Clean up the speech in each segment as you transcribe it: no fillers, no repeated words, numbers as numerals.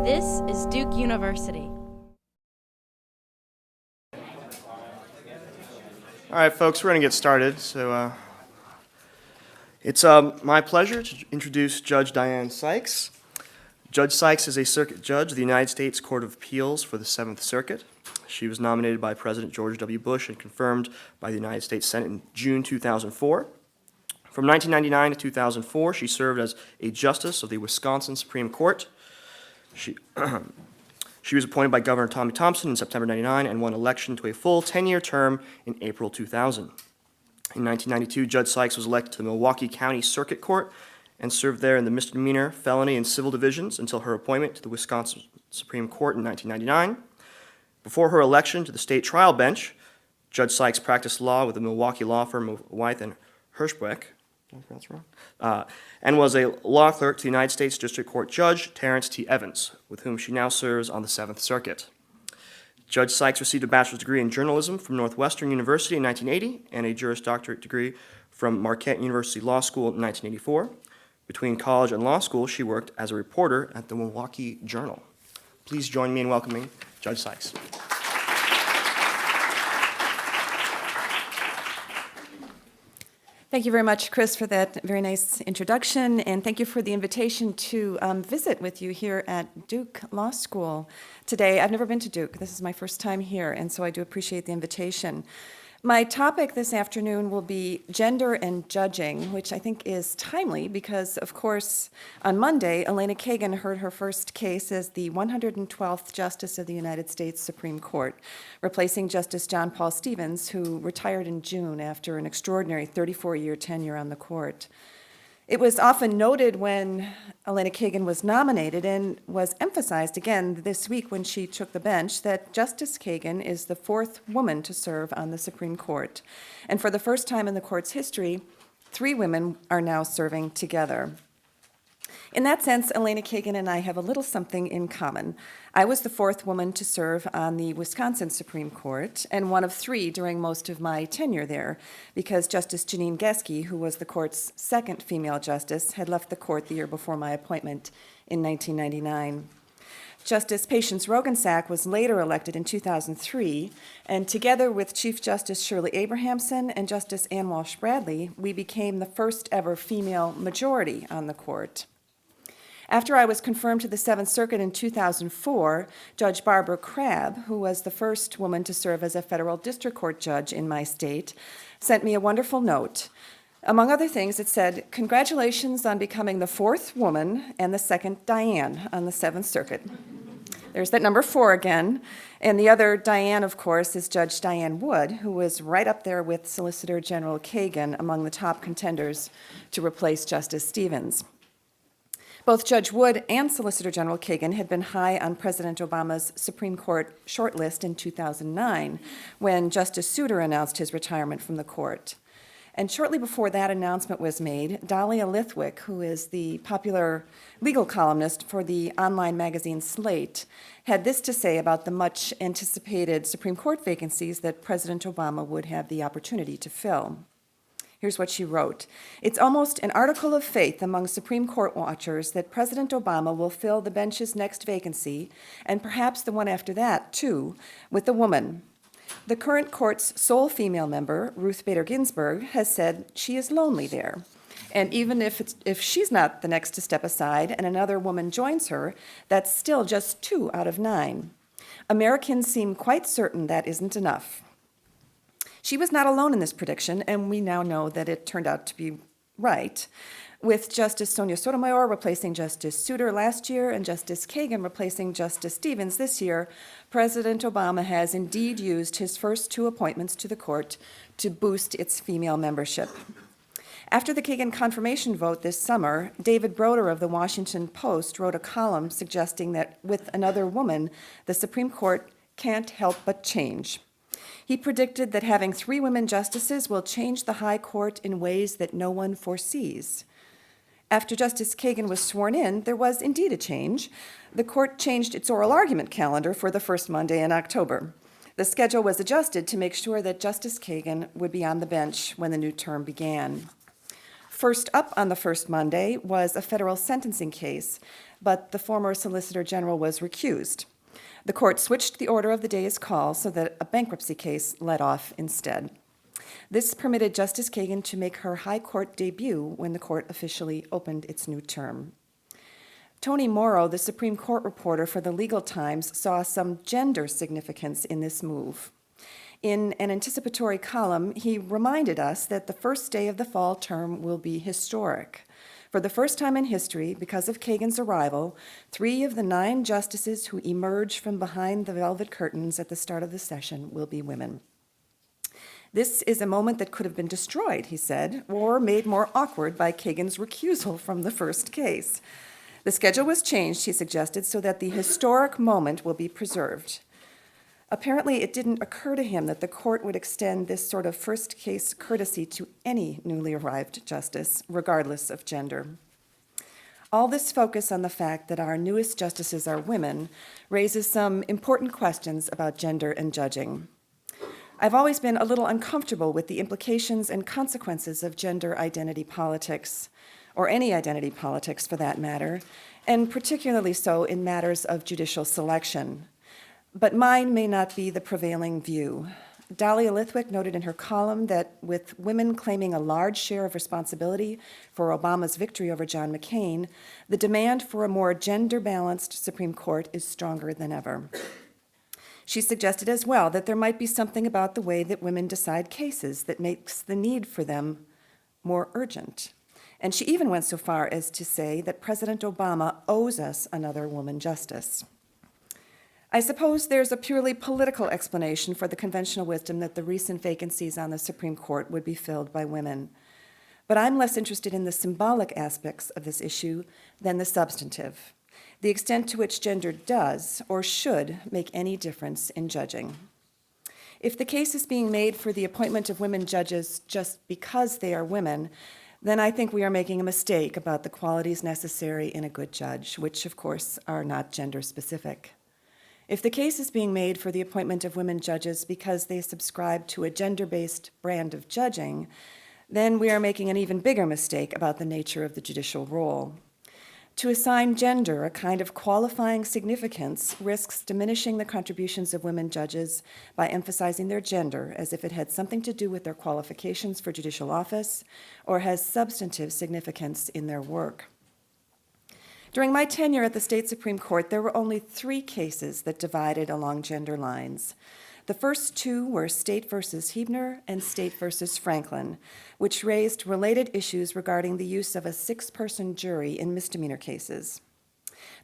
This is Duke University. All right, folks, we're going to get started. So it's my pleasure to introduce Judge Diane Sykes. Judge Sykes is a circuit judge of the United States Court of Appeals for the Seventh Circuit. She was nominated by President George W. Bush and confirmed by the United States Senate in June 2004. From 1999 to 2004, she served as a justice of the Wisconsin Supreme Court. She was appointed by Governor Tommy Thompson in September 1999 and won election to a full 10-year term in April 2000. In 1992, Judge Sykes was elected to the Milwaukee County Circuit Court and served there in the misdemeanor, felony, and civil divisions until her appointment to the Wisconsin Supreme Court in 1999. Before her election to the state trial bench, Judge Sykes practiced law with the Milwaukee law firm of Wythe and Hirschbeck, and was a law clerk to the United States District Court Judge Terrence T. Evans, with whom she now serves on the Seventh Circuit. Judge Sykes received a bachelor's degree in journalism from Northwestern University in 1980 and a Juris Doctorate degree from Marquette University Law School in 1984. Between college and law school, she worked as a reporter at the Milwaukee Journal. Please join me in welcoming Judge Sykes. Thank you very much, Chris, for that very nice introduction, and thank you for the invitation to visit with you here at Duke Law School today. I've never been to Duke. This is my first time here, and so I do appreciate the invitation. My topic this afternoon will be gender and judging, which I think is timely because, of course, on Monday, Elena Kagan heard her first case as the 112th Justice of the United States Supreme Court, replacing Justice John Paul Stevens, who retired in June after an extraordinary 34-year tenure on the court. It was often noted when Elena Kagan was nominated and was emphasized again this week when she took the bench that Justice Kagan is the fourth woman to serve on the Supreme Court. And for the first time in the court's history, 3 women are now serving together. In that sense, Elena Kagan and I have a little something in common. I was the fourth woman to serve on the Wisconsin Supreme Court, and one of 3 during most of my tenure there, because Justice Janine Geske, who was the court's second female justice, had left the court the year before my appointment in 1999. Justice Patience Rogensack was later elected in 2003, and together with Chief Justice Shirley Abrahamson and Justice Ann Walsh Bradley, we became the first ever female majority on the court. After I was confirmed to the Seventh Circuit in 2004, Judge Barbara Crabb, who was the first woman to serve as a federal district court judge in my state, sent me a wonderful note. Among other things, it said, "Congratulations on becoming the 4th woman and the 2nd Diane on the Seventh Circuit." There's that number 4 again. And the other Diane, of course, is Judge Diane Wood, who was right up there with Solicitor General Kagan among the top contenders to replace Justice Stevens. Both Judge Wood and Solicitor General Kagan had been high on President Obama's Supreme Court shortlist in 2009 when Justice Souter announced his retirement from the court. And shortly before that announcement was made, Dahlia Willwick, who is the popular legal columnist for the online magazine Slate, had this to say about the much anticipated Supreme Court vacancies that President Obama would have the opportunity to fill. Here's what she wrote. "It's almost an article of faith among Supreme Court watchers that President Obama will fill the bench's next vacancy, and perhaps the one after that, too, with a woman. The current court's sole female member, Ruth Bader Ginsburg, has said she is lonely there. And even if she's not the next to step aside and another woman joins her, that's still just 2 out of 9. Americans seem quite certain that isn't enough." She was not alone in this prediction, and we now know that it turned out to be right. With Justice Sonia Sotomayor replacing Justice Souter last year and Justice Kagan replacing Justice Stevens this year, President Obama has indeed used his first 2 appointments to the court to boost its female membership. After the Kagan confirmation vote this summer, David Broder of the Washington Post wrote a column suggesting that with another woman, the Supreme Court can't help but change. He predicted that having 3 women justices will change the high court in ways that no one foresees. After Justice Kagan was sworn in, there was indeed a change. The court changed its oral argument calendar for the first Monday in October. The schedule was adjusted to make sure that Justice Kagan would be on the bench when the new term began. First up on the first Monday was a federal sentencing case, but the former Solicitor General was recused. The court switched the order of the day's call so that a bankruptcy case led off instead. This permitted Justice Kagan to make her high court debut when the court officially opened its new term. Tony Moro, the Supreme Court reporter for the Legal Times, saw some gender significance in this move. In an anticipatory column, he reminded us that the first day of the fall term will be historic. For the first time in history, because of Kagan's arrival, 3 of the 9 justices who emerge from behind the velvet curtains at the start of the session will be women. This is a moment that could have been destroyed, he said, or made more awkward by Kagan's recusal from the first case. The schedule was changed, he suggested, so that the historic moment will be preserved. Apparently, it didn't occur to him that the court would extend this sort of first case courtesy to any newly arrived justice, regardless of gender. All this focus on the fact that our newest justices are women raises some important questions about gender and judging. I've always been a little uncomfortable with the implications and consequences of gender identity politics, or any identity politics for that matter, and particularly so in matters of judicial selection. But mine may not be the prevailing view. Dahlia Willwick noted in her column that with women claiming a large share of responsibility for Obama's victory over John McCain, the demand for a more gender-balanced Supreme Court is stronger than ever. She suggested as well that there might be something about the way that women decide cases that makes the need for them more urgent. And she even went so far as to say that President Obama owes us another woman justice. I suppose there's a purely political explanation for the conventional wisdom that the recent vacancies on the Supreme Court would be filled by women. But I'm less interested in the symbolic aspects of this issue than the substantive, the extent to which gender does or should make any difference in judging. If the case is being made for the appointment of women judges just because they are women, then I think we are making a mistake about the qualities necessary in a good judge, which, of course, are not gender-specific. If the case is being made for the appointment of women judges because they subscribe to a gender-based brand of judging, then we are making an even bigger mistake about the nature of the judicial role. To assign gender a kind of qualifying significance risks diminishing the contributions of women judges by emphasizing their gender as if it had something to do with their qualifications for judicial office or has substantive significance in their work. During my tenure at the state Supreme Court, there were only 3 cases that divided along gender lines. The first 2 were State v. Heebner and State v. Franklin, which raised related issues regarding the use of a 6-person jury in misdemeanor cases.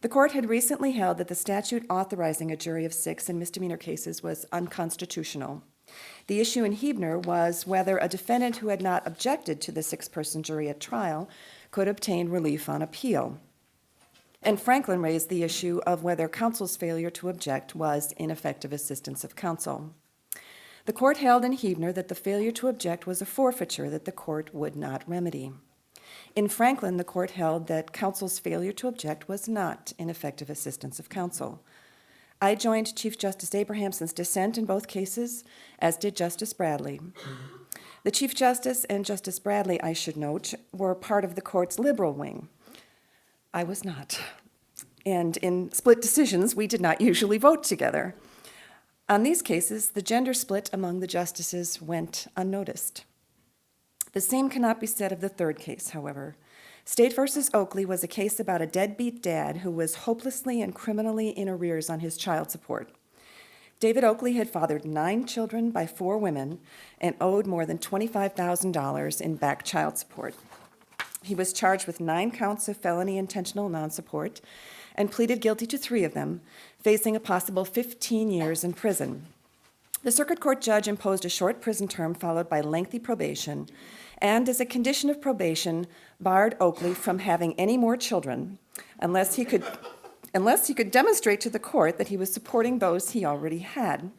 The court had recently held that the statute authorizing a jury of 6 in misdemeanor cases was unconstitutional. The issue in Heebner was whether a defendant who had not objected to the 6-person jury at trial could obtain relief on appeal. And Franklin raised the issue of whether counsel's failure to object was ineffective assistance of counsel. The court held in Heebner that the failure to object was a forfeiture that the court would not remedy. In Franklin, the court held that counsel's failure to object was not ineffective assistance of counsel. I joined Chief Justice Abrahamson's dissent in both cases, as did Justice Bradley. The Chief Justice and Justice Bradley, I should note, were part of the court's liberal wing. I was not. And in split decisions, we did not usually vote together. On these cases, the gender split among the justices went unnoticed. The same cannot be said of the third case, however. State v. Oakley was a case about a deadbeat dad who was hopelessly and criminally in arrears on his child support. David Oakley had fathered 9 children by 4 women and owed more than $25,000 in back child support. He was charged with 9 counts of felony intentional non-support and pleaded guilty to 3 of them, facing a possible 15 years in prison. The circuit court judge imposed a short prison term followed by lengthy probation, and as a condition of probation, barred Oakley from having any more children unless he could demonstrate to the court that he was supporting those he already had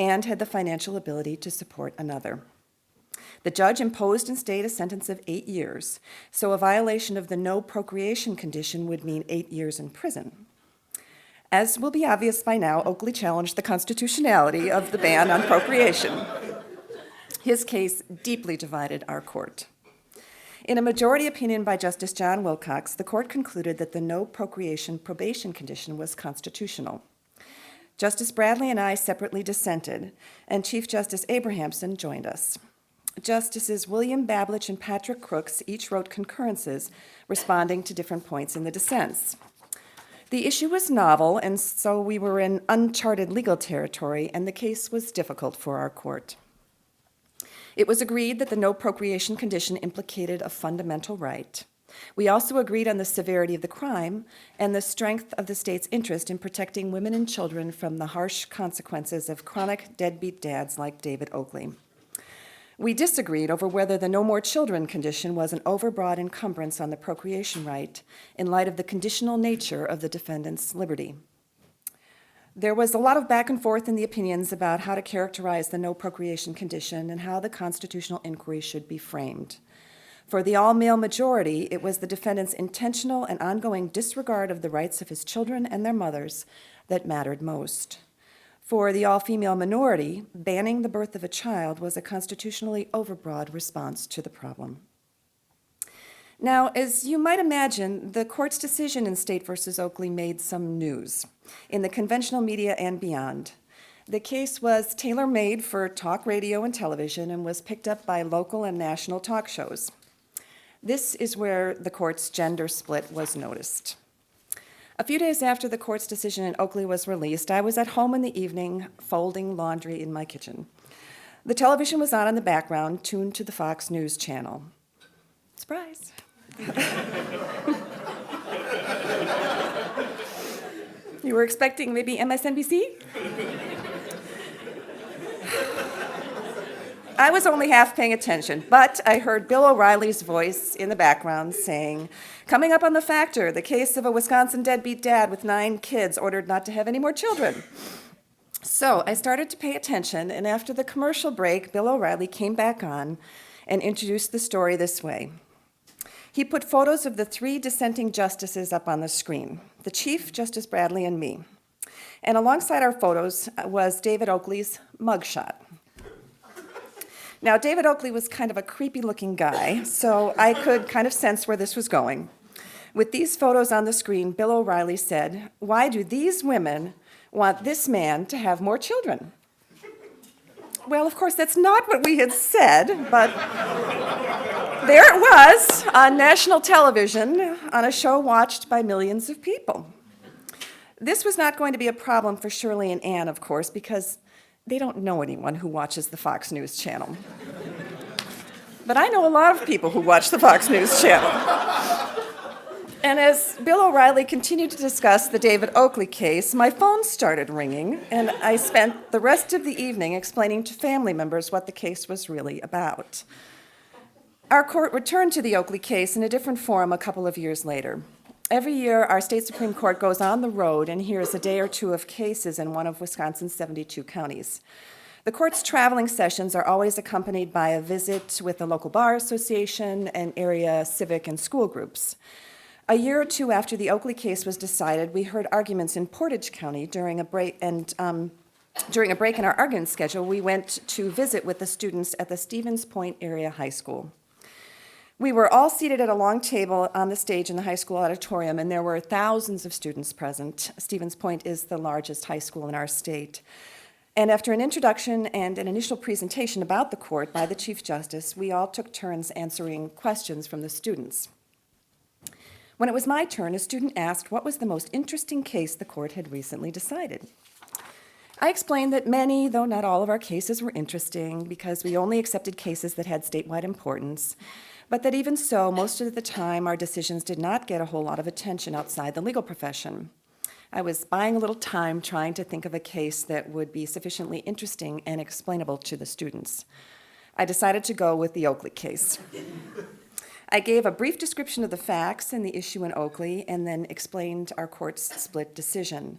and had the financial ability to support another. The judge imposed and stayed a sentence of 8 years, so a violation of the no procreation condition would mean 8 years in prison. As will be obvious by now, Oakley challenged the constitutionality of the ban on procreation. His case deeply divided our court. In a majority opinion by Justice John Wilcox, the court concluded that the no procreation probation condition was constitutional. Justice Bradley and I separately dissented, and Chief Justice Abrahamson joined us. Justices William Bablich and Patrick Crooks each wrote concurrences responding to different points in the dissents. The issue was novel, and so we were in uncharted legal territory, and the case was difficult for our court. It was agreed that the no procreation condition implicated a fundamental right. We also agreed on the severity of the crime and the strength of the state's interest in protecting women and children from the harsh consequences of chronic deadbeat dads like David Oakley. We disagreed over whether the no more children condition was an overbroad encumbrance on the procreation right in light of the conditional nature of the defendant's liberty. There was a lot of back and forth in the opinions about how to characterize the no procreation condition and how the constitutional inquiry should be framed. For the all-male majority, it was the defendant's intentional and ongoing disregard of the rights of his children and their mothers that mattered most. For the all-female minority, banning the birth of a child was a constitutionally overbroad response to the problem. Now, as you might imagine, the court's decision in State v. Oakley made some news in the conventional media and beyond. The case was tailor-made for talk radio and television and was picked up by local and national talk shows. This is where the court's gender split was noticed. A few days after the court's decision in Oakley was released, I was at home in the evening folding laundry in my kitchen. The television was on in the background, tuned to the Fox News channel. Surprise. You were expecting maybe MSNBC? I was only half paying attention, but I heard Bill O'Reilly's voice in the background saying, "Coming up on The Factor, the case of a Wisconsin deadbeat dad with 9 kids ordered not to have any more children." So I started to pay attention, and after the commercial break, Bill O'Reilly came back on and introduced the story this way. He put photos of the 3 dissenting justices up on the screen, the Chief, Justice Bradley, and me. And alongside our photos was David Oakley's mugshot. Now, David Oakley was kind of a creepy-looking guy, so I could kind of sense where this was going. With these photos on the screen, Bill O'Reilly said, "Why do these women want this man to have more children?" Well, of course, that's not what we had said, but there it was on national television on a show watched by millions of people. This was not going to be a problem for Shirley and Ann, of course, because they don't know anyone who watches the Fox News channel. But I know a lot of people who watch the Fox News channel. And as Bill O'Reilly continued to discuss the David Oakley case, my phone started ringing, and I spent the rest of the evening explaining to family members what the case was really about. Our court returned to the Oakley case in a different forum a couple of years later. Every year, our state Supreme Court goes on the road and hears a day or two of cases in one of Wisconsin's 72 counties. The court's traveling sessions are always accompanied by a visit with the local bar association and area civic and school groups. A year or two after the Oakley case was decided, we heard arguments in Portage County during a break, and during a break in our argument schedule, we went to visit with the students at the Stevens Point Area High School. We were all seated at a long table on the stage in the high school auditorium, and there were thousands of students present. Stevens Point is the largest high school in our state. And after an introduction and an initial presentation about the court by the Chief Justice, we all took turns answering questions from the students. When it was my turn, a student asked what was the most interesting case the court had recently decided. I explained that many, though not all, of our cases were interesting because we only accepted cases that had statewide importance, but that even so, most of the time, our decisions did not get a whole lot of attention outside the legal profession. I was buying a little time trying to think of a case that would be sufficiently interesting and explainable to the students. I decided to go with the Oakley case. I gave a brief description of the facts and the issue in Oakley, and then explained our court's split decision.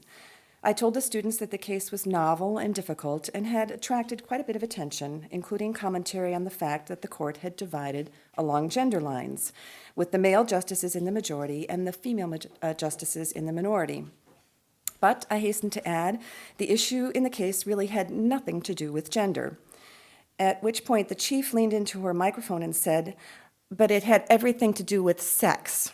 I told the students that the case was novel and difficult and had attracted quite a bit of attention, including commentary on the fact that the court had divided along gender lines, with the male justices in the majority and the female justices in the minority. But I hasten to add, the issue in the case really had nothing to do with gender, at which point the chief leaned into her microphone and said, but it had everything to do with sex.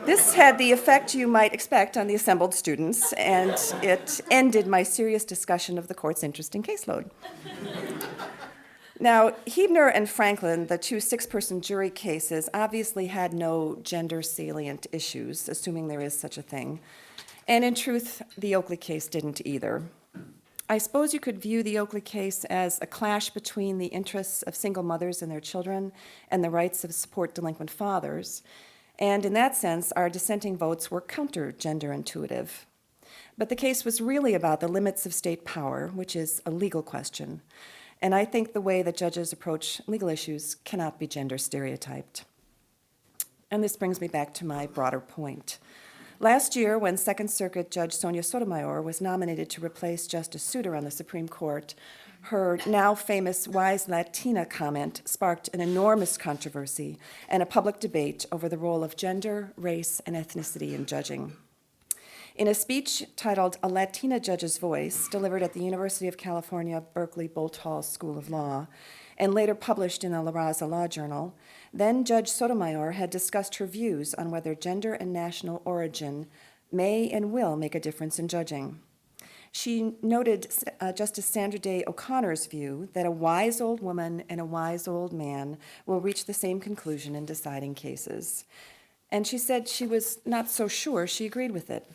This had the effect you might expect on the assembled students, and it ended my serious discussion of the court's interesting caseload. Now, Heebner and Franklin, the two six-person jury cases, obviously had no gender-salient issues, assuming there is such a thing. And in truth, the Oakley case didn't either. I suppose you could view the Oakley case as a clash between the interests of single mothers and their children and the rights of support delinquent fathers. And in that sense, our dissenting votes were counter-gender intuitive. But the case was really about the limits of state power, which is a legal question. And I think the way that judges approach legal issues cannot be gender stereotyped. And this brings me back to my broader point. Last year, when Second Circuit Judge Sonia Sotomayor was nominated to replace Justice Souter on the Supreme Court, her now famous wise Latina comment sparked an enormous controversy and a public debate over the role of gender, race, and ethnicity in judging. In a speech titled A Latina Judge's Voice, delivered at the University of California, Berkeley Bolt Hall School of Law, and later published in the La Raza Law Journal, then Judge Sotomayor had discussed her views on whether gender and national origin may and will make a difference in judging. She noted Justice Sandra Day O'Connor's view that a wise old woman and a wise old man will reach the same conclusion in deciding cases. And she said she was not so sure she agreed with it.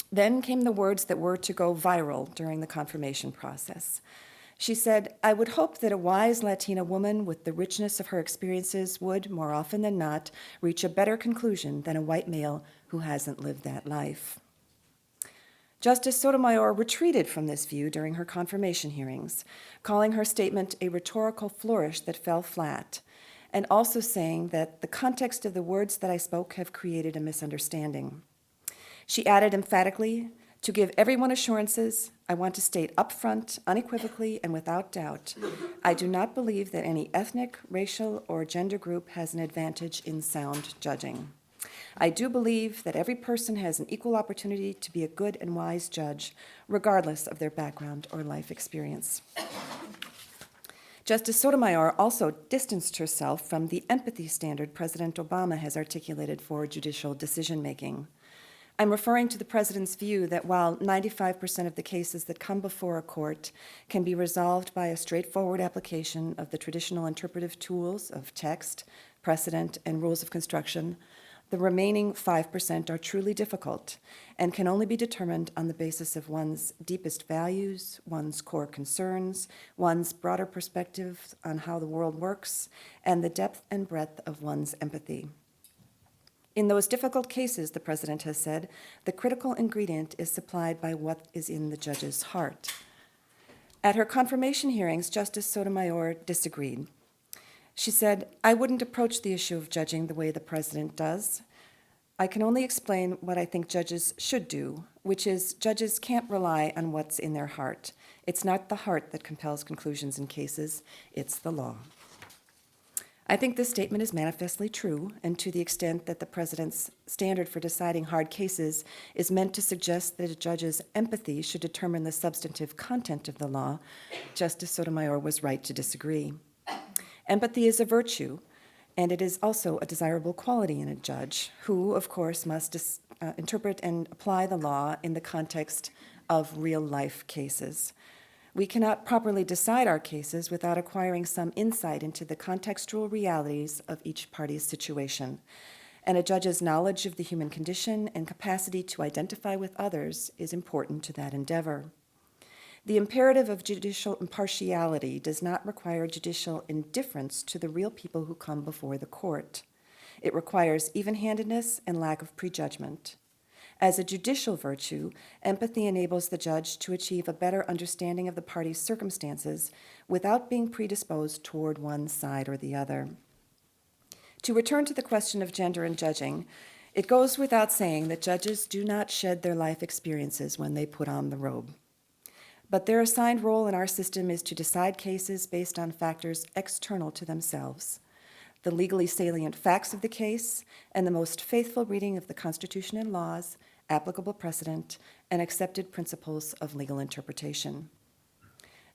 Then came the words that were to go viral during the confirmation process. She said, "I would hope that a wise Latina woman with the richness of her experiences would, more often than not, reach a better conclusion than a white male who hasn't lived that life." Justice Sotomayor retreated from this view during her confirmation hearings, calling her statement a rhetorical flourish that fell flat, and also saying that the context of the words that I spoke have created a misunderstanding. She added emphatically, "To give everyone assurances, I want to state upfront, unequivocally, and without doubt, I do not believe that any ethnic, racial, or gender group has an advantage in sound judging. I do believe that every person has an equal opportunity to be a good and wise judge, regardless of their background or life experience." Justice Sotomayor also distanced herself from the empathy standard President Obama has articulated for judicial decision-making. I'm referring to the president's view that while 95% of the cases that come before a court can be resolved by a straightforward application of the traditional interpretive tools of text, precedent, and rules of construction, the remaining 5% are truly difficult and can only be determined on the basis of one's deepest values, one's core concerns, one's broader perspective on how the world works, and the depth and breadth of one's empathy. In those difficult cases, the president has said, the critical ingredient is supplied by what is in the judge's heart. At her confirmation hearings, Justice Sotomayor disagreed. She said, "I wouldn't approach the issue of judging the way the president does. I can only explain what I think judges should do, which is judges can't rely on what's in their heart. It's not the heart that compels conclusions in cases, it's the law." I think this statement is manifestly true, and to the extent that the president's standard for deciding hard cases is meant to suggest that a judge's empathy should determine the substantive content of the law, Justice Sotomayor was right to disagree. Empathy is a virtue, and it is also a desirable quality in a judge, who, of course, must interpret and apply the law in the context of real-life cases. We cannot properly decide our cases without acquiring some insight into the contextual realities of each party's situation, and a judge's knowledge of the human condition and capacity to identify with others is important to that endeavor. The imperative of judicial impartiality does not require judicial indifference to the real people who come before the court. It requires even-handedness and lack of prejudgment. As a judicial virtue, empathy enables the judge to achieve a better understanding of the party's circumstances without being predisposed toward one side or the other. To return to the question of gender in judging, it goes without saying that judges do not shed their life experiences when they put on the robe. But their assigned role in our system is to decide cases based on factors external to themselves, the legally salient facts of the case, and the most faithful reading of the Constitution and laws, applicable precedent, and accepted principles of legal interpretation.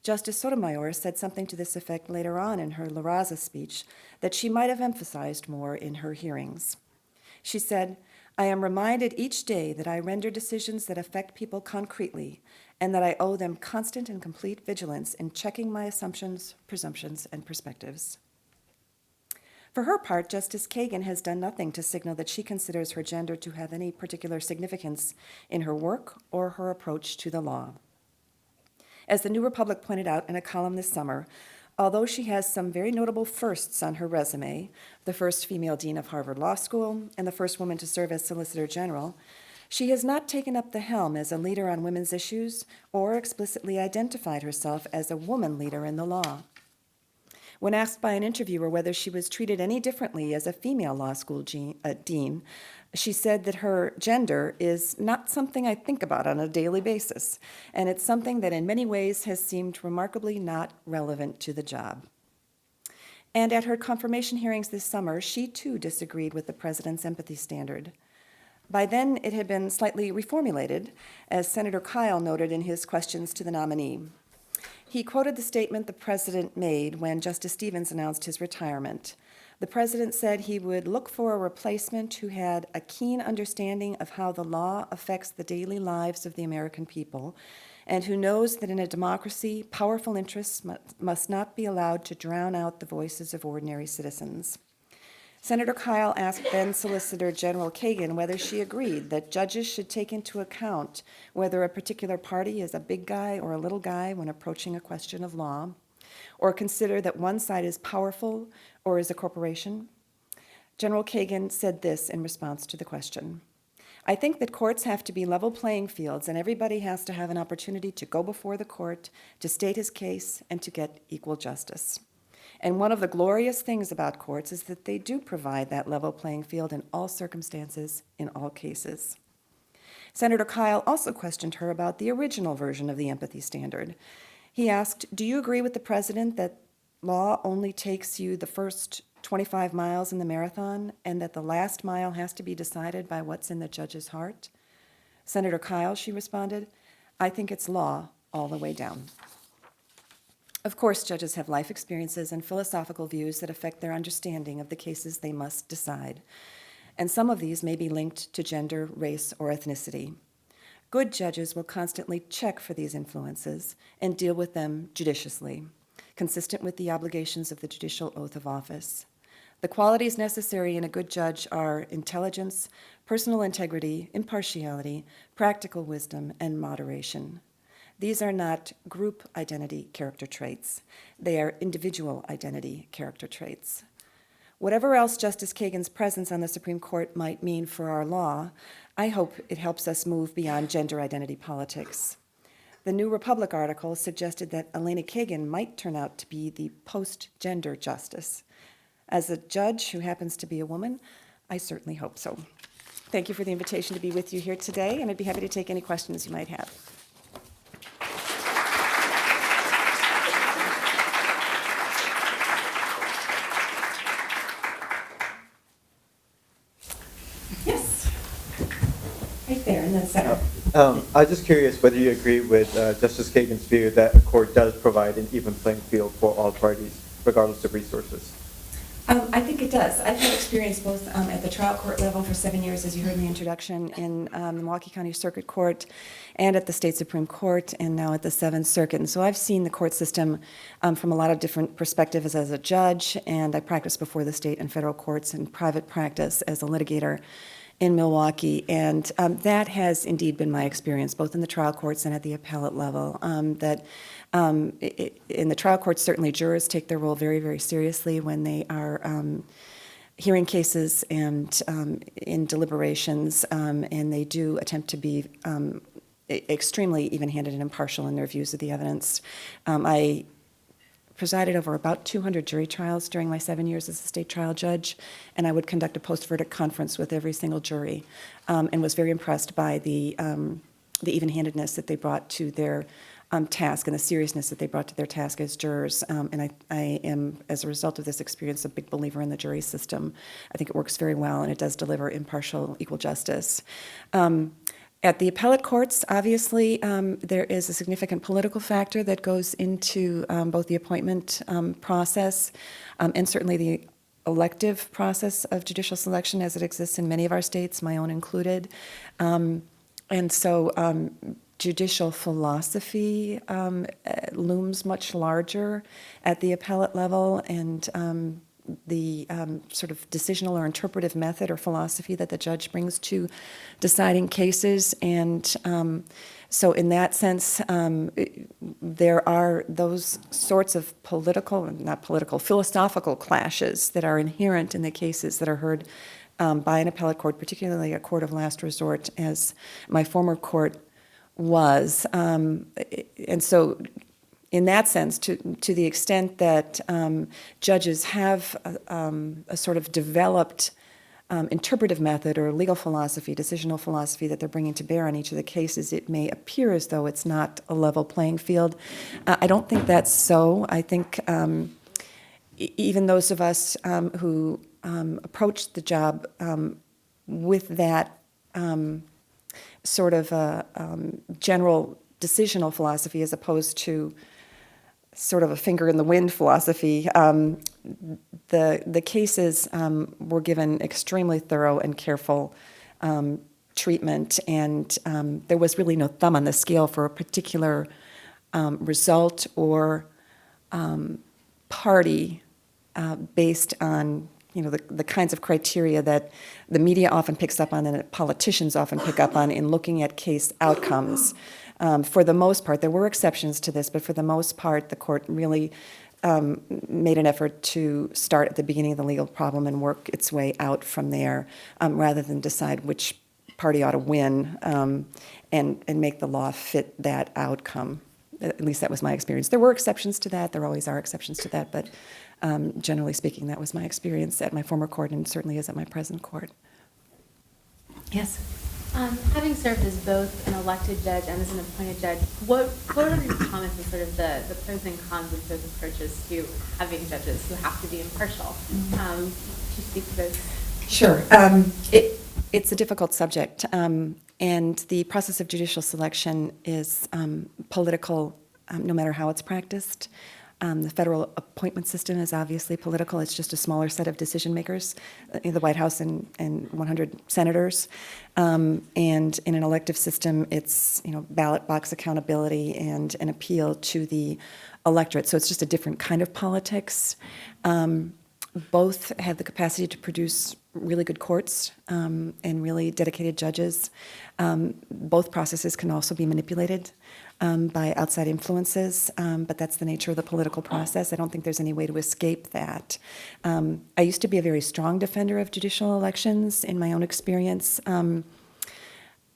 Justice Sotomayor said something to this effect later on in her La Raza speech that she might have emphasized more in her hearings. She said, "I am reminded each day that I render decisions that affect people concretely and that I owe them constant and complete vigilance in checking my assumptions, presumptions, and perspectives." For her part, Justice Kagan has done nothing to signal that she considers her gender to have any particular significance in her work or her approach to the law. As the New Republic pointed out in a column this summer, although she has some very notable firsts on her resume, the first female dean of Harvard Law School and the first woman to serve as Solicitor General, she has not taken up the helm as a leader on women's issues or explicitly identified herself as a woman leader in the law. When asked by an interviewer whether she was treated any differently as a female law school dean, she said that her gender is not something I think about on a daily basis, and it's something that in many ways has seemed remarkably not relevant to the job. And at her confirmation hearings this summer, she too disagreed with the president's empathy standard. By then, it had been slightly reformulated, as Senator Kyle noted in his questions to the nominee. He quoted the statement the president made when Justice Stevens announced his retirement. The president said he would look for a replacement who had a keen understanding of how the law affects the daily lives of the American people, and who knows that in a democracy, powerful interests must not be allowed to drown out the voices of ordinary citizens. Senator Kyle asked then Solicitor General Kagan whether she agreed that judges should take into account whether a particular party is a big guy or a little guy when approaching a question of law, or consider that one side is powerful or is a corporation. General Kagan said this in response to the question: "I think that courts have to be level playing fields, and everybody has to have an opportunity to go before the court, to state his case, and to get equal justice. And one of the glorious things about courts is that they do provide that level playing field in all circumstances, in all cases." Senator Kyle also questioned her about the original version of the empathy standard. He asked, "Do you agree with the president that law only takes you the first 25 miles in the marathon, and that the last mile has to be decided by what's in the judge's heart?" "Senator Kyle," she responded, "I think it's law all the way down." Of course, judges have life experiences and philosophical views that affect their understanding of the cases they must decide, and some of these may be linked to gender, race, or ethnicity. Good judges will constantly check for these influences and deal with them judiciously, consistent with the obligations of the judicial oath of office. The qualities necessary in a good judge are intelligence, personal integrity, impartiality, practical wisdom, and moderation. These are not group identity character traits. They are individual identity character traits. Whatever else Justice Kagan's presence on the Supreme Court might mean for our law, I hope it helps us move beyond gender identity politics. The New Republic article suggested that Elena Kagan might turn out to be the post-gender justice. As a judge who happens to be a woman, I certainly hope so. Thank you for the invitation to be with you here today, and I'd be happy to take any questions you might have. Yes. Right there in the center. I was just curious whether you agree with Justice Kagan's view that a court does provide an even playing field for all parties, regardless of resources. I think it does. I've had experience both at the trial court level for 7 years, as you heard in the introduction, in the Milwaukee County Circuit Court, and at the State Supreme Court, and now at the Seventh Circuit. And so I've seen the court system from a lot of different perspectives as a judge, and I practiced before the state and federal courts in private practice as a litigator in Milwaukee, and that has indeed been my experience, both in the trial courts and at the appellate level, in the trial courts, certainly jurors take their role very, very seriously when they are hearing cases and in deliberations, and they do attempt to be extremely even-handed and impartial in their views of the evidence. I presided over about 200 jury trials during my 7 years as a state trial judge, and I would conduct a post-verdict conference with every single jury, and was very impressed by the even-handedness that they brought to their task and the seriousness that they brought to their task as jurors. And I am, as a result of this experience, a big believer in the jury system. I think it works very well, and it does deliver impartial, equal justice. At the appellate courts, obviously, there is a significant political factor that goes into both the appointment process and certainly the elective process of judicial selection as it exists in many of our states, my own included. And so judicial philosophy looms much larger at the appellate level, and the sort of decisional or interpretive method or philosophy that the judge brings to deciding cases. And so in that sense, there are those sorts of philosophical clashes that are inherent in the cases that are heard by an appellate court, particularly a court of last resort, as my former court was. And so in that sense, to the extent that judges have a sort of developed interpretive method or legal philosophy, decisional philosophy that they're bringing to bear on each of the cases, it may appear as though it's not a level playing field. I don't think that's so. I think even those of us who approach the job with that sort of general decisional philosophy as opposed to sort of a finger in the wind philosophy, the cases were given extremely thorough and careful treatment, and there was really no thumb on the scale for a particular result or party based on the kinds of criteria that the media often picks up on and that politicians often pick up on in looking at case outcomes. For the most part, there were exceptions to this, but for the most part, the court really made an effort to start at the beginning of the legal problem and work its way out from there, rather than decide which party ought to win and make the law fit that outcome. At least that was my experience. There were exceptions to that. There always are exceptions to that, but generally speaking, that was my experience at my former court and certainly is at my present court. Yes? Having served as both an elected judge and as an appointed judge, what are your comments on sort of the pros and cons of both approaches to having judges who have to be impartial? Could you speak to those? Sure. It's a difficult subject, and the process of judicial selection is political no matter how it's practiced. The federal appointment system is obviously political. It's just a smaller set of decision makers, the White House and 100 senators. And in an elective system, it's ballot box accountability and an appeal to the electorate. So it's just a different kind of politics. Both have the capacity to produce really good courts and really dedicated judges. Both processes can also be manipulated by outside influences, but that's the nature of the political process. I don't think there's any way to escape that. I used to be a very strong defender of judicial elections in my own experience.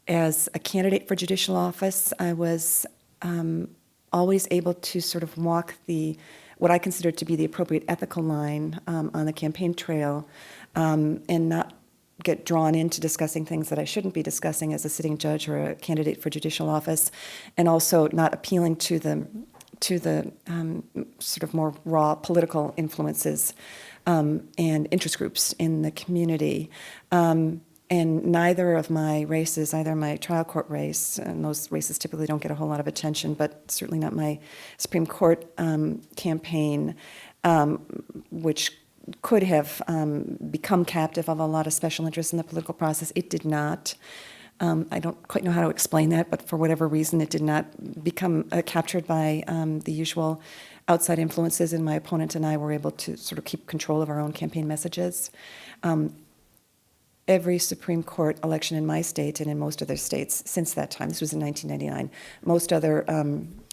As a candidate for judicial office, I was always able to sort of walk what I consider to be the appropriate ethical line on the campaign trail and not get drawn into discussing things that I shouldn't be discussing as a sitting judge or a candidate for judicial office, and also not appealing to the sort of more raw political influences and interest groups in the community. And neither of my races, either my trial court race, and those races typically don't get a whole lot of attention, but certainly not my Supreme Court campaign, which could have become captive of a lot of special interests in the political process. It did not. I don't quite know how to explain that, but for whatever reason, it did not become captured by the usual outside influences, and my opponent and I were able to sort of keep control of our own campaign messages. Every Supreme Court election in my state and in most other states since that time, this was in 1999, most other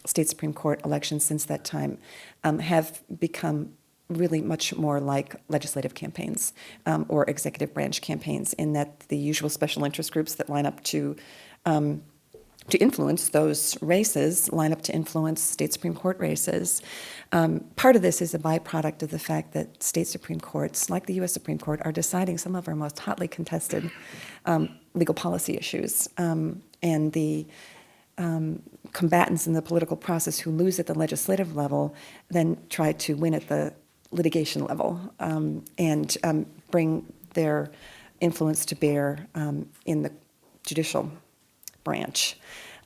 state Supreme Court elections since that time have become really much more like legislative campaigns or executive branch campaigns, in that the usual special interest groups that line up to influence those races line up to influence state Supreme Court races. Part of this is a byproduct of the fact that state Supreme Courts, like the U.S. Supreme Court, are deciding some of our most hotly contested legal policy issues. And the combatants in the political process who lose at the legislative level then try to win at the litigation level and bring their influence to bear in the judicial branch.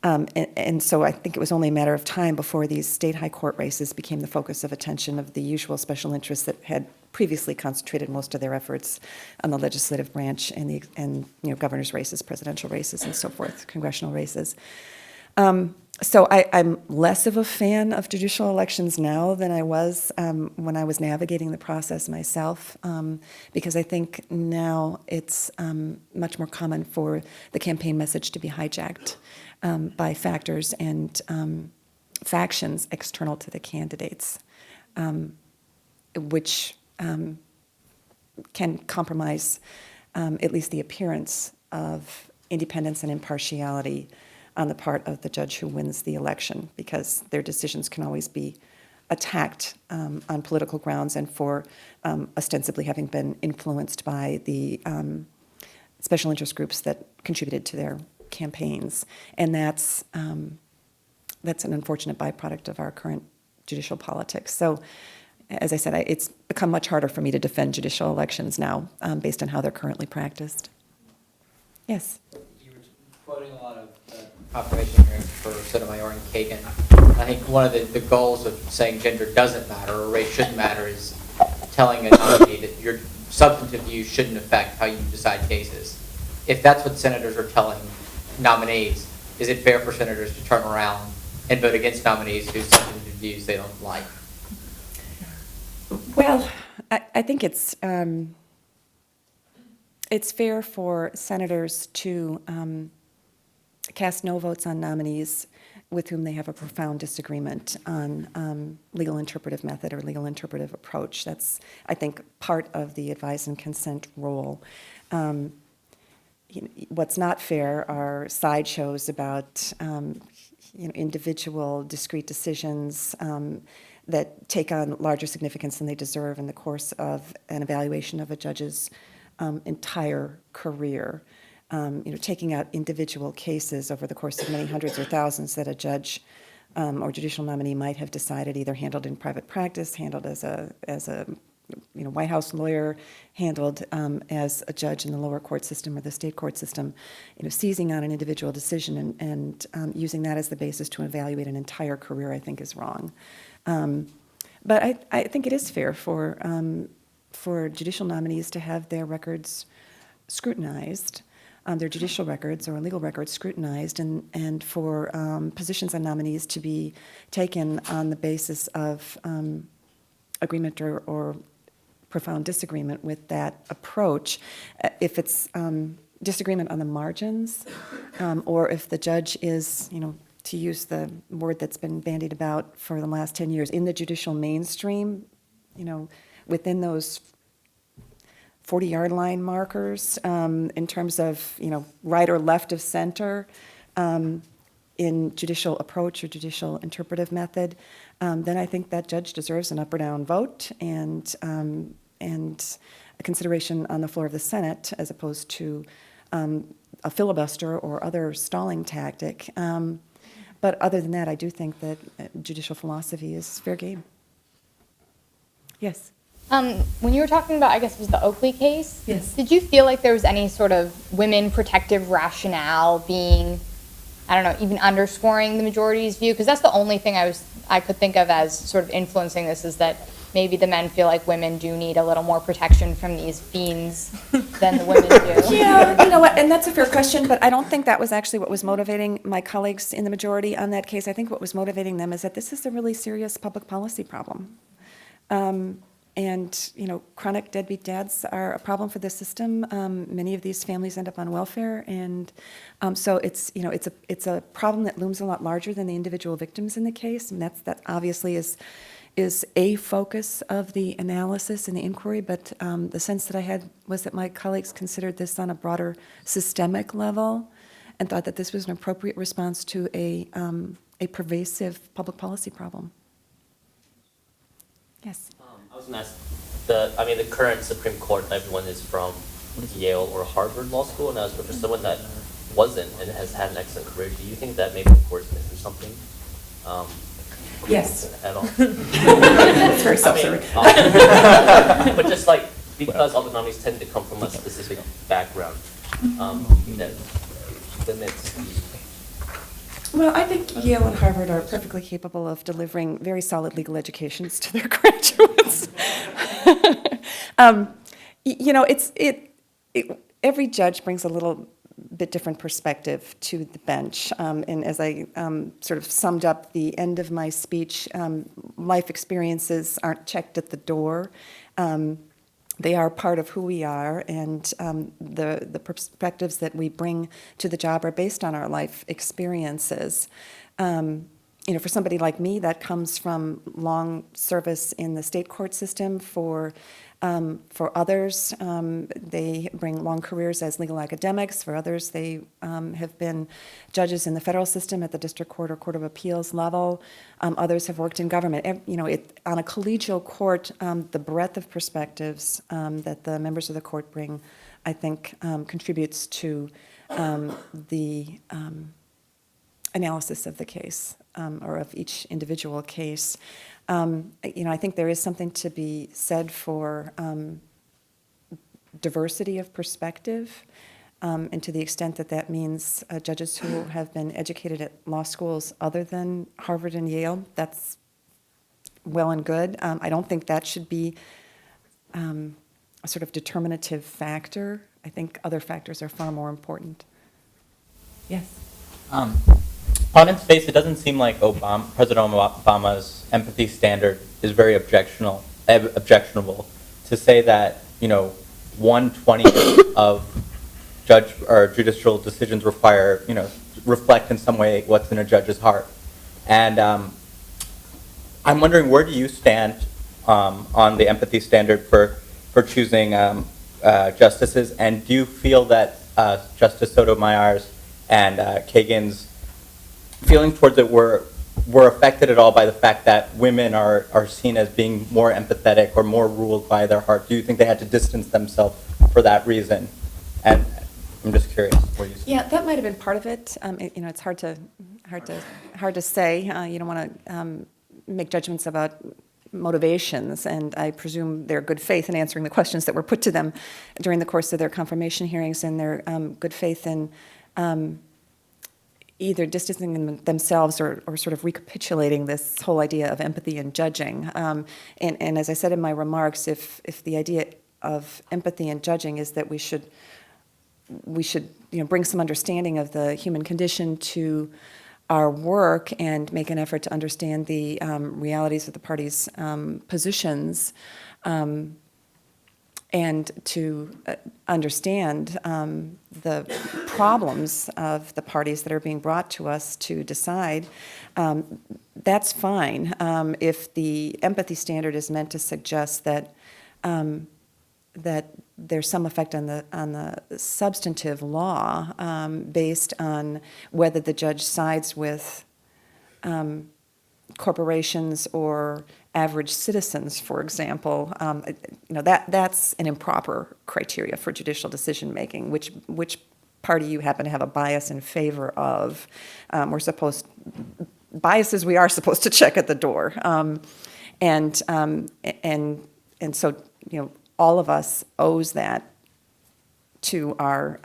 And so I think it was only a matter of time before these state high court races became the focus of attention of the usual special interests that had previously concentrated most of their efforts on the legislative branch and governor's races, presidential races, and so forth, congressional races. So I'm less of a fan of judicial elections now than I was when I was navigating the process myself, because I think now it's much more common for the campaign message to be hijacked by factors and factions external to the candidates, which can compromise at least the appearance of independence and impartiality on the part of the judge who wins the election, because their decisions can always be attacked on political grounds and for ostensibly having been influenced by the special interest groups that contributed to their campaigns. And that's an unfortunate byproduct of our current judicial politics. So, as I said, it's become much harder for me to defend judicial elections now based on how they're currently practiced. Yes? You were quoting a lot of confirmation hearings for Sotomayor and Kagan. I think one of the goals of saying gender doesn't matter or race shouldn't matter is telling a nominee that your substantive views shouldn't affect how you decide cases. If that's what senators are telling nominees, is it fair for senators to turn around and vote against nominees whose substantive views they don't like? Well, I think it's fair for senators to cast no votes on nominees with whom they have a profound disagreement on legal interpretive method or legal interpretive approach. That's, I think, part of the advise and consent role. What's not fair are sideshows about individual discrete decisions that take on larger significance than they deserve in the course of an evaluation of a judge's entire career. Taking out individual cases over the course of many hundreds or thousands that a judge or judicial nominee might have decided, either handled in private practice, handled as a White House lawyer, handled as a judge in the lower court system or the state court system, seizing on an individual decision and using that as the basis to evaluate an entire career, I think is wrong. But I think it is fair for judicial nominees to have their records scrutinized, their judicial records or legal records scrutinized, and for positions on nominees to be taken on the basis of agreement or profound disagreement with that approach. If it's disagreement on the margins, or if the judge is, to use the word that's been bandied about for the last 10 years, in the judicial mainstream, within those 40-yard line markers in terms of, right or left of center in judicial approach or judicial interpretive method, then I think that judge deserves an up or down vote and a consideration on the floor of the Senate as opposed to a filibuster or other stalling tactic. But other than that, I do think that judicial philosophy is fair game. Yes? When you were talking about, I guess it was the Oakley case, Yes. Did you feel like there was any sort of women protective rationale being, I don't know, even underscoring the majority's view? Because that's the only thing I could think of as sort of influencing this, is that maybe the men feel like women do need a little more protection from these fiends than the women do. Yeah, you know what, and that's a fair question, but I don't think that was actually what was motivating my colleagues in the majority on that case. I think what was motivating them is that this is a really serious public policy problem. And, chronic deadbeat dads are a problem for the system. Many of these families end up on welfare, and so it's a problem that looms a lot larger than the individual victims in the case, and that obviously is a focus of the analysis and the inquiry. But the sense that I had was that my colleagues considered this on a broader systemic level, and thought that this was an appropriate response to a pervasive public policy problem. Yes. I was going to ask, the current Supreme Court, everyone is from Yale or Harvard Law School, and I was looking for someone that wasn't and has had an excellent career. Do you think that maybe the court's missing something? Yes. At all? It's very self-serving. But just because all the nominees tend to come from a specific background, that limits the Well, I think Yale and Harvard are perfectly capable of delivering very solid legal educations to their graduates. You know, every judge brings a little bit different perspective to the bench. And as I sort of summed up the end of my speech, life experiences aren't checked at the door. They are part of who we are, and the perspectives that we bring to the job are based on our life experiences. You know, for somebody like me, that comes from long service in the state court system. For others, they bring long careers as legal academics. For others, they have been judges in the federal system at the district court or court of appeals level. Others have worked in government. You know, on a collegial court, the breadth of perspectives that the members of the court bring, I think, contributes to the analysis of the case or of each individual case. You know, I think there is something to be said for diversity of perspective, and to the extent that that means judges who have been educated at law schools other than Harvard and Yale, that's well and good. I don't think that should be a sort of determinative factor. I think other factors are far more important. Yes? On its face, it doesn't seem like President Obama's empathy standard is very objectionable. To say that, you know, 1/20 of judge or judicial decisions require, you know, reflect in some way what's in a judge's heart. And I'm wondering, where do you stand on the empathy standard for choosing justices? And do you feel that Justice Sotomayor's and Kagan's feelings towards it were affected at all by the fact that women are seen as being more empathetic or more ruled by their heart? Do you think they had to distance themselves for that reason? And I'm just curious where you see. Yeah, that might have been part of it. You know, it's hard to say. You don't want to make judgments about motivations, and I presume their good faith in answering the questions that were put to them during the course of their confirmation hearings, and their good faith in either distancing themselves or sort of recapitulating this whole idea of empathy and judging. And as I said in my remarks, if the idea of empathy and judging is that we should bring some understanding of the human condition to our work and make an effort to understand the realities of the parties' positions, and to understand the problems of the parties that are being brought to us to decide, that's fine. If the empathy standard is meant to suggest that there's some effect on the substantive law based on whether the judge sides with corporations or average citizens, for example, that's an improper criteria for judicial decision making. Which party you happen to have a bias in favor of? Biases we are supposed to check at the door, and so all of us owes that to our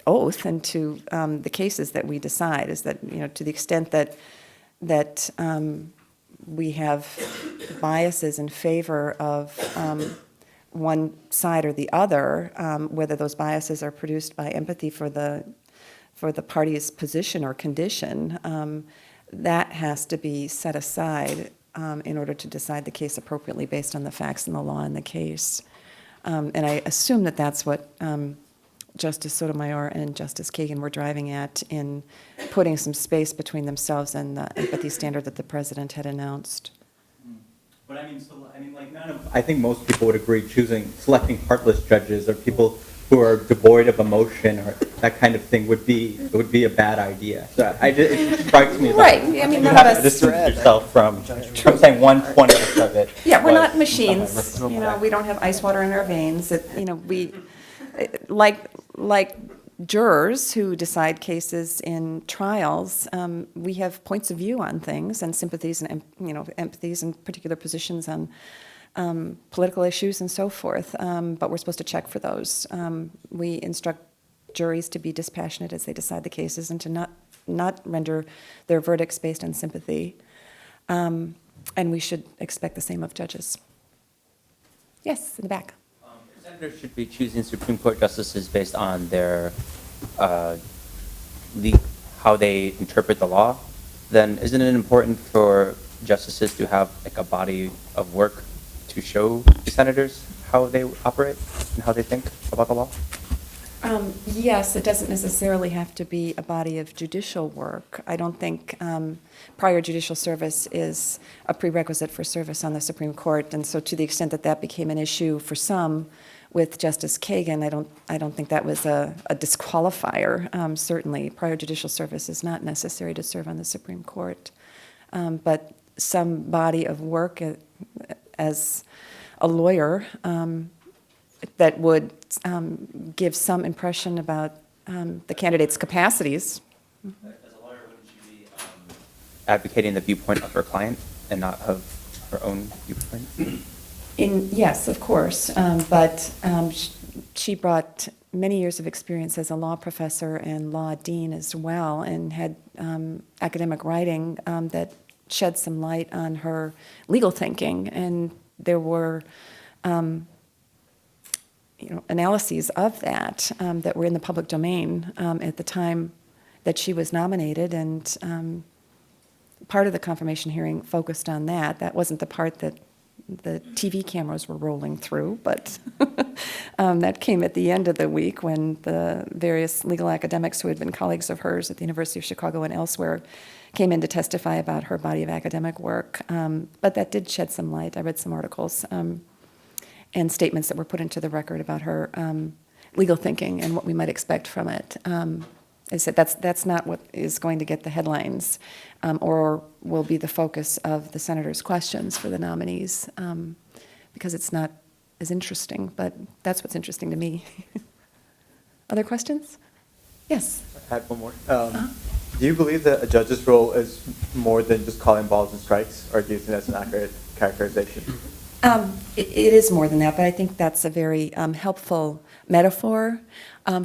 oath and to the cases that we decide. Is that to the extent that we have biases in favor of one side or the other, whether those biases are produced by empathy for the party's position or condition, that has to be set aside in order to decide the case appropriately based on the facts and the law in the case. And I assume that that's what Justice Sotomayor and Justice Kagan were driving at in putting some space between themselves and the empathy standard that the president had announced. But I think most people would agree selecting heartless judges or people who are devoid of emotion or that kind of thing would be a bad idea. So it strikes me that right. I mean, you have to distance yourself from saying 1/20 of it. Yeah, we're not machines. We don't have ice water in our veins. We like jurors who decide cases in trials, we have points of view on things and sympathies and empathies and particular positions on political issues and so forth. But we're supposed to check for those. We instruct juries to be dispassionate as they decide the cases and to not not render their verdicts based on sympathy. And we should expect the same of judges. Yes, in the back. If senators should be choosing Supreme Court justices based on their how they interpret the law, then isn't it important for justices to have like a body of work to show the senators how they operate and how they think about the law? Yes, it doesn't necessarily have to be a body of judicial work. I don't think prior judicial service is a prerequisite for service on the Supreme Court, and so to the extent that that became an issue for some with Justice Kagan, I don't think that was a disqualifier. Certainly, prior judicial service is not necessary to serve on the Supreme Court, but some body of work as a lawyer that would give some impression about the candidate's capacities. As a lawyer, wouldn't she be advocating the viewpoint of her client and not of her own viewpoint? Yes, of course, but she brought many years of experience as a law professor and law dean as well, and had academic writing that shed some light on her legal thinking, and there were analyses of that that were in the public domain at the time that she was nominated, and part of the confirmation hearing focused on that. That wasn't the part that the TV cameras were rolling through, but that came at the end of the week when the various legal academics who had been colleagues of hers at the University of Chicago and elsewhere came in to testify about her body of academic work. But that did shed some light. I read some articles and statements that were put into the record about her legal thinking and what we might expect from it. I said that's not what is going to get the headlines or will be the focus of the senator's questions for the nominees, because it's not as interesting, but that's what's interesting to me. Other questions? Yes? I had one more. Do you believe that a judge's role is more than just calling balls and strikes, or do you think that's an accurate characterization? It is more than that, but I think that's a very helpful metaphor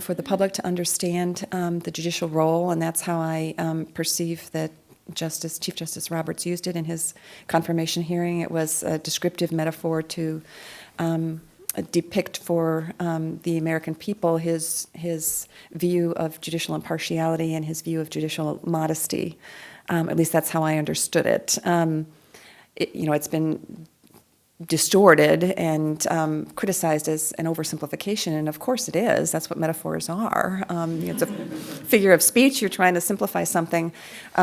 for the public to understand the judicial role, and that's how I perceive that Chief Justice Roberts used it in his confirmation hearing. It was a descriptive metaphor to depict for the American people his view of judicial impartiality and his view of judicial modesty. At least that's how I understood it. It's been distorted and criticized as an oversimplification, and of course it is. That's what metaphors are. It's a figure of speech. You're trying to simplify something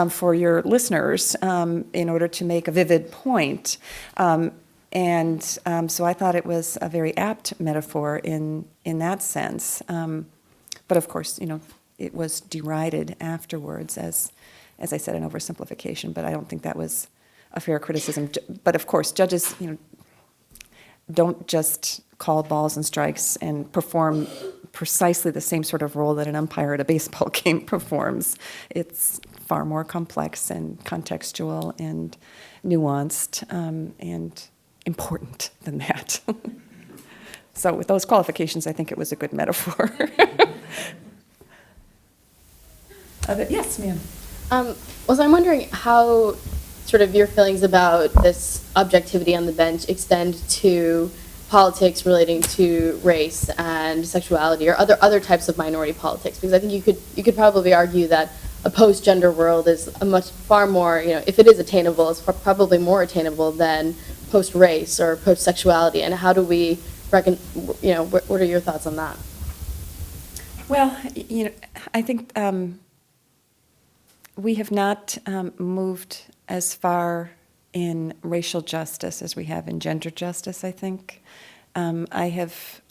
for your listeners in order to make a vivid point. So I thought it was a very apt metaphor in that sense. But of course, it was derided afterwards as I said, an oversimplification. But I don't think that was a fair criticism. But of course, judges, don't just call balls and strikes and perform precisely the same sort of role that an umpire at a baseball game performs. It's far more complex and contextual and nuanced and important than that. So with those qualifications, I think it was a good metaphor. Yes, ma'am. So I'm wondering how sort of your feelings about this objectivity on the bench extend to politics relating to race and sexuality or other types of minority politics, because I think you could probably argue that a post-gender world is a much far more, if it is attainable, it's probably more attainable than post-race or post-sexuality. And how do we reckon, what are your thoughts on that? Well, I think we have not moved as far in racial justice as we have in gender justice, I think. I have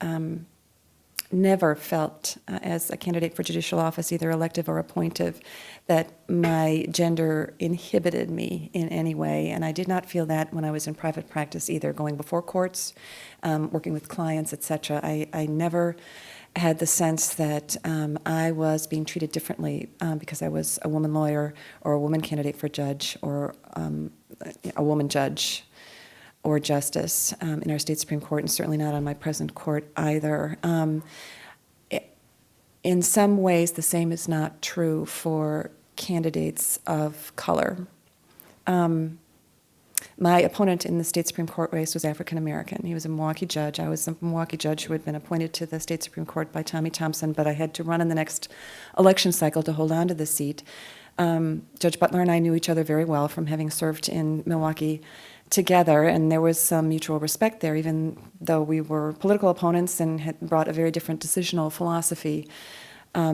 never felt, as a candidate for judicial office, either elective or appointive, that my gender inhibited me in any way. And I did not feel that when I was in private practice either, going before courts, working with clients, et cetera. I never had the sense that I was being treated differently because I was a woman lawyer or a woman candidate for judge or a woman judge or justice in our state Supreme Court, and certainly not on my present court either. In some ways, the same is not true for candidates of color. My opponent in the state Supreme Court race was African American. He was a Milwaukee judge. I was a Milwaukee judge who had been appointed to the state Supreme Court by Tommy Thompson, but I had to run in the next election cycle to hold on to the seat. Judge Butler and I knew each other very well from having served in Milwaukee together, and there was some mutual respect there, even though we were political opponents and had brought a very different decisional philosophy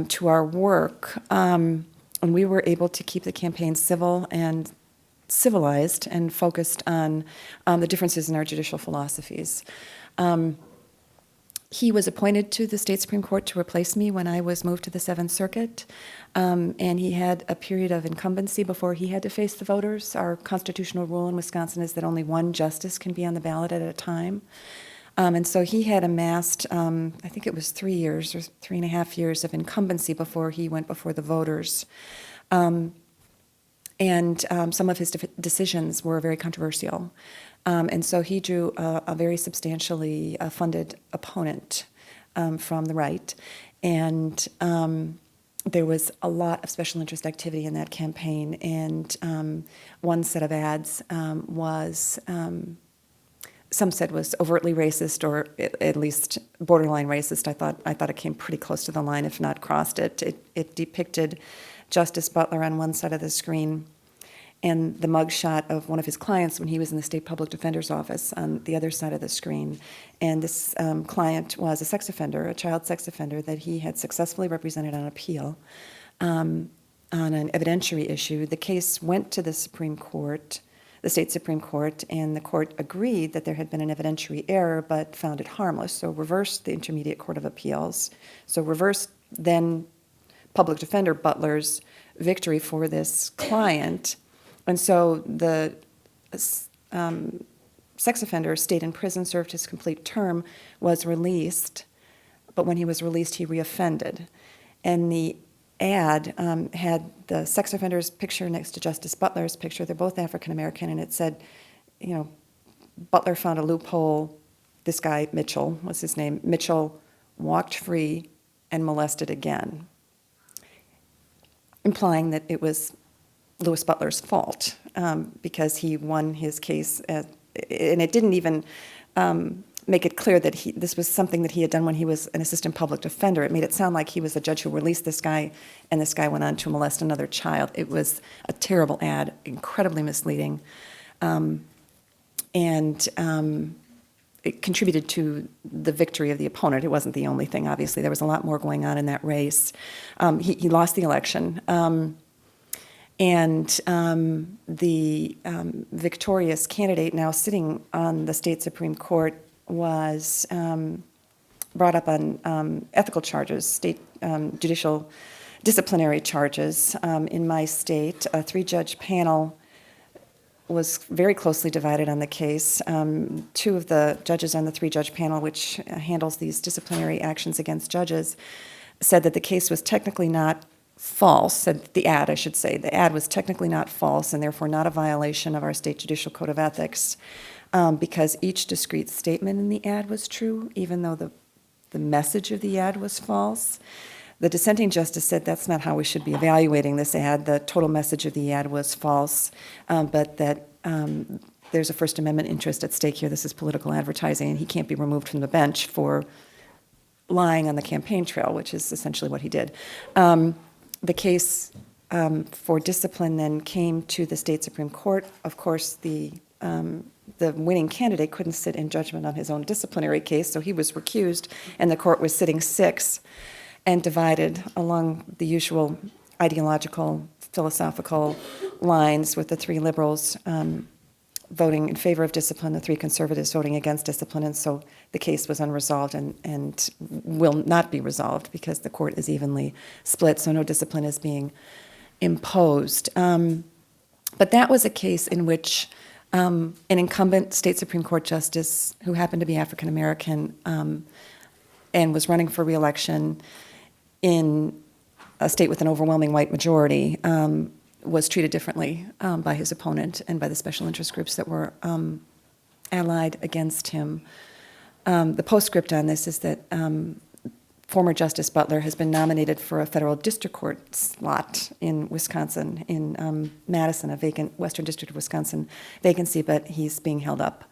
to our work. And we were able to keep the campaign civil and civilized and focused on the differences in our judicial philosophies. He was appointed to the state Supreme Court to replace me when I was moved to the Seventh Circuit, and he had a period of incumbency before he had to face the voters. Our constitutional rule in Wisconsin is that only one justice can be on the ballot at a time. And so he had amassed, I think it was 3 years or 3.5 years of incumbency before he went before the voters. And some of his decisions were very controversial. And so he drew a very substantially funded opponent from the right. And there was a lot of special interest activity in that campaign. And one set of ads was, some said was overtly racist, or at least borderline racist. I thought it came pretty close to the line, if not crossed it. It depicted Justice Butler on one side of the screen and the mugshot of one of his clients when he was in the state public defender's office on the other side of the screen. And this client was a sex offender, a child sex offender that he had successfully represented on appeal on an evidentiary issue. The case went to the Supreme Court, the state Supreme Court, and the court agreed that there had been an evidentiary error but found it harmless, so reversed the Intermediate Court of Appeals. So reversed then public defender Butler's victory for this client. And so the sex offender stayed in prison, served his complete term, was released, but when he was released, he reoffended. And the ad had the sex offender's picture next to Justice Butler's picture. They're both African American, and it said, you know, Butler found a loophole. This guy, Mitchell, was his name. Mitchell walked free and molested again, implying that it was Louis Butler's fault because he won his case, and it didn't even make it clear that this was something that he had done when he was an assistant public defender. It made it sound like he was the judge who released this guy, and this guy went on to molest another child. It was a terrible ad, incredibly misleading, and it contributed to the victory of the opponent. It wasn't the only thing, obviously. There was a lot more going on in that race. He lost the election. And the victorious candidate now sitting on the state Supreme Court was brought up on ethical charges, state judicial disciplinary charges. In my state, a 3-judge panel was very closely divided on the case. 2 of the judges on the 3-judge panel, which handles these disciplinary actions against judges, said that the case was technically not false, said the ad, I should say. The ad was technically not false and therefore not a violation of our state judicial code of ethics because each discrete statement in the ad was true, even though the message of the ad was false. The dissenting justice said that's not how we should be evaluating this ad. The total message of the ad was false, but that there's a First Amendment interest at stake here. This is political advertising, and he can't be removed from the bench for lying on the campaign trail, which is essentially what he did. The case for discipline then came to the state Supreme Court. Of course, the winning candidate couldn't sit in judgment on his own disciplinary case, so he was recused, and the court was sitting 6 and divided along the usual ideological, philosophical lines, with the 3 liberals voting in favor of discipline, the 3 conservatives voting against discipline, and so the case was unresolved and will not be resolved because the court is evenly split, so no discipline is being imposed. But that was a case in which an incumbent state Supreme Court justice who happened to be African American and was running for re-election in a state with an overwhelming white majority was treated differently by his opponent and by the special interest groups that were allied against him. The postscript on this is that former Justice Butler has been nominated for a federal district court slot in Wisconsin, in Madison, a vacant Western District of Wisconsin vacancy, but he's being held up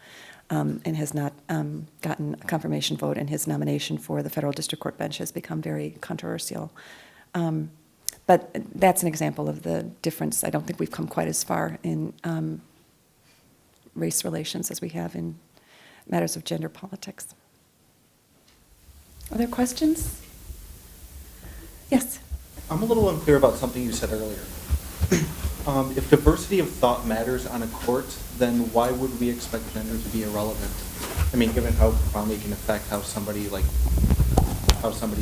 and has not gotten a confirmation vote, and his nomination for the federal district court bench has become very controversial. But that's an example of the difference. I don't think we've come quite as far in race relations as we have in matters of gender politics. Other questions? Yes? I'm a little unclear about something you said earlier. If diversity of thought matters on a court, then why would we expect gender to be irrelevant? I mean, given how profoundly it can affect how somebody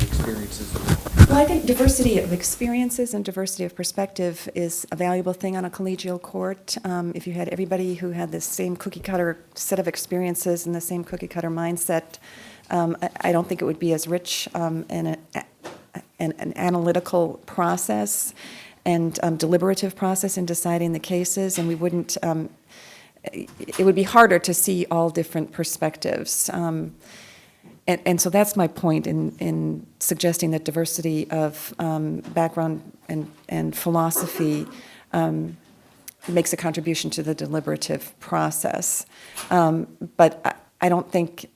experiences the world. Well, I think diversity of experiences and diversity of perspective is a valuable thing on a collegial court. If you had everybody who had the same cookie-cutter set of experiences and the same cookie-cutter mindset, I don't think it would be as rich an analytical process and deliberative process in deciding the cases, and we wouldn't. It would be harder to see all different perspectives. And so that's my point in suggesting that diversity of background and philosophy makes a contribution to the deliberative process. But I don't think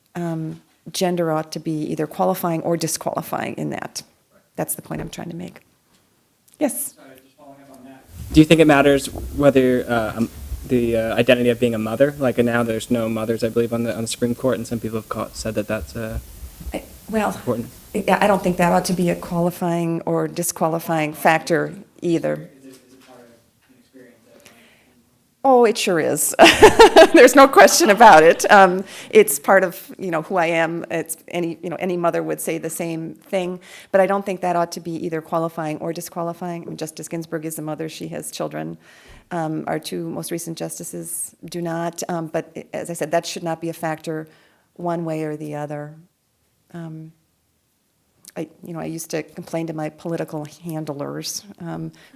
gender ought to be either qualifying or disqualifying in that. That's the point I'm trying to make. Yes? Sorry, just following up on that. Do you think it matters whether the identity of being a mother? Like now there's no mothers, I believe, on the Supreme Court, and some people have said that that's important. I don't think that ought to be a qualifying or disqualifying factor either. Is it part of an experience? Oh, it sure is. There's no question about it. It's part of who I am. It's any mother would say the same thing, but I don't think that ought to be either qualifying or disqualifying. I mean, Justice Ginsburg is a mother; she has children. Our two most recent justices do not, but as I said, that should not be a factor one way or the other. I used to complain to my political handlers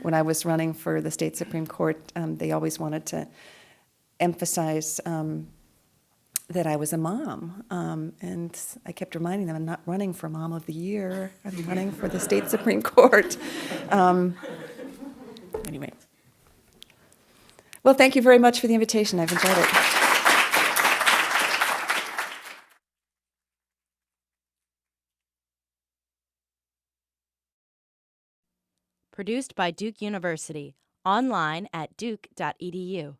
when I was running for the state Supreme Court. They always wanted to emphasize that I was a mom, and I kept reminding them I'm not running for Mom of the Year. I'm running for the state Supreme Court. Anyway. Well, thank you very much for the invitation. I've enjoyed it. Produced by Duke University. Online at duke.edu.